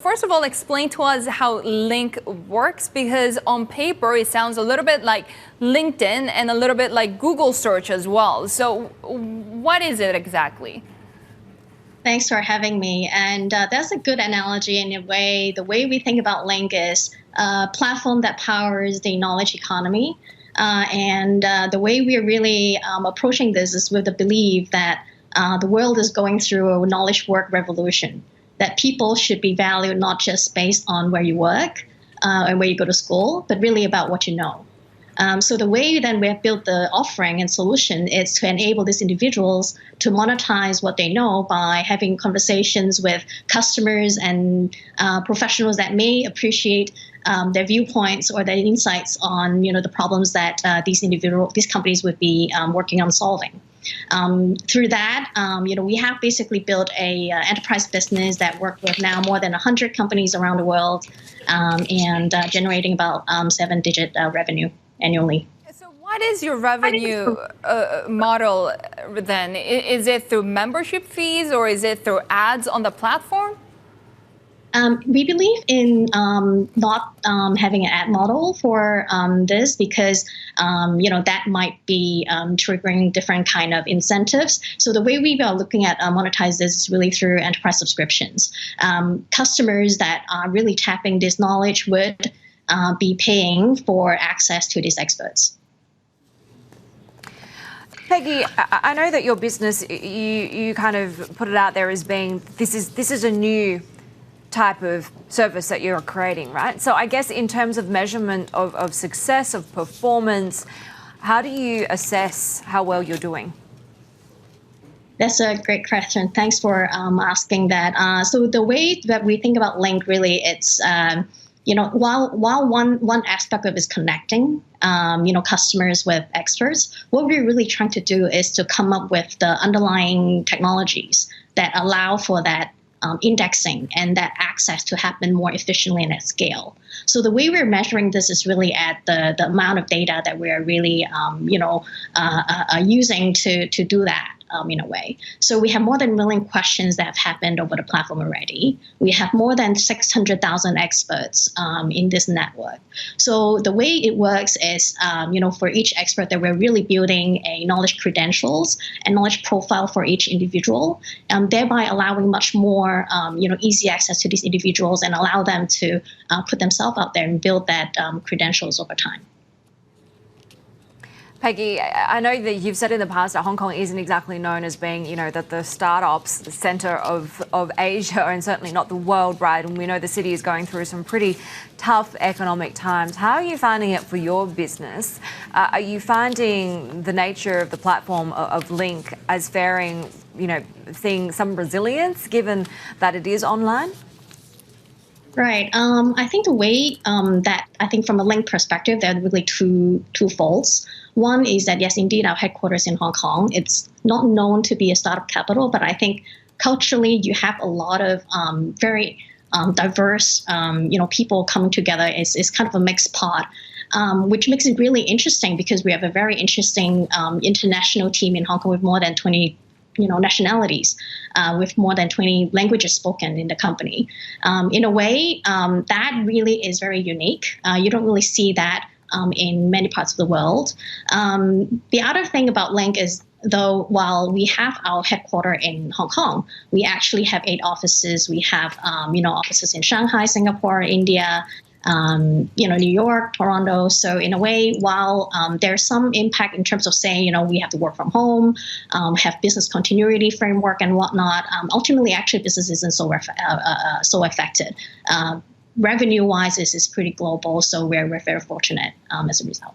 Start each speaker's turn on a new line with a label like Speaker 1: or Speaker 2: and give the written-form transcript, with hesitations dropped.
Speaker 1: First of all, explain to us how Lynk works, because on paper it sounds a little bit like LinkedIn and a little bit like Google search as well. So what is it exactly?
Speaker 2: Thanks for having me. And that's a good analogy in a way. The way we think about Lynk is a platform that powers the knowledge economy. The way we're really approaching this is with the belief that the world is going through a knowledge work revolution, that people should be valued not just based on where you work and where you go to school, but really about what you know. So the way then we have built the offering and solution is to enable these individuals to monetize what they know by having conversations with customers and professionals that may appreciate their viewpoints or their insights on the problems that these companies would be working on solving. Through that, we have basically built a enterprise business that works with now more than 100 companies around the world and generating about 7-digit revenue annually.
Speaker 1: So what is your revenue model then? Is it through membership fees or is it through ads on the platform?
Speaker 2: We believe in not having an ad model for this because, that might be triggering different kind of incentives. So the way we are looking at monetize this is really through enterprise subscriptions. Customers that are really tapping this knowledge would be paying for access to these experts.
Speaker 3: Peggy, I know that your business, you kind of put it out there as being this is a new type of service that you're creating, right? So I guess in terms of measurement of success, of performance, how do you assess how well you're doing?
Speaker 2: That's a great question. Thanks for asking that. So the way that we think about Lynk, really, it's while one aspect of it is connecting, customers with experts, what we're really trying to do is to come up with the underlying technologies that allow for that indexing and that access to happen more efficiently and at scale. So the way we're measuring this is really at the amount of data that we're really, using to do that. In a way. So we have more than 1 million questions that have happened over the platform already. We have more than 600,000 experts in this network. So the way it works is, for each expert that we're really building a knowledge credentials and knowledge profile for each individual, thereby allowing much more, easy access to these individuals and allow them to put themselves out there and build that credentials over time.
Speaker 3: Peggy, I know that you've said in the past that Hong Kong isn't exactly known as being, the startups, the centre of Asia, and certainly not the world, right? And we know the city is going through some pretty tough economic times. How are you finding it for your business? Are you finding the nature of the platform of Lynk as faring, seeing some resilience given that it is online?
Speaker 2: Right. I think the way from a Lynk perspective, there are really two folds. One is that, yes, indeed, our headquarters in Hong Kong. It's not known to be a startup capital, but I think culturally you have a lot of very diverse, people coming together. It's kind of a mixed pot, which makes it really interesting because we have a very interesting international team in Hong Kong with more than 20 nationalities, with more than 20 languages spoken in the company. In a way, that really is very unique. You don't really see that in many parts of the world. The other thing about Lynk is, though, while we have our headquarters in Hong Kong, we actually have 8 offices. We have, offices in Shanghai, Singapore, India, New York, Toronto. So in a way, while there's some impact in terms of saying, we have to work from home, have business continuity framework and whatnot, ultimately, actually, business isn't so affected. Revenue-wise, this is pretty global, so we're very fortunate as a result.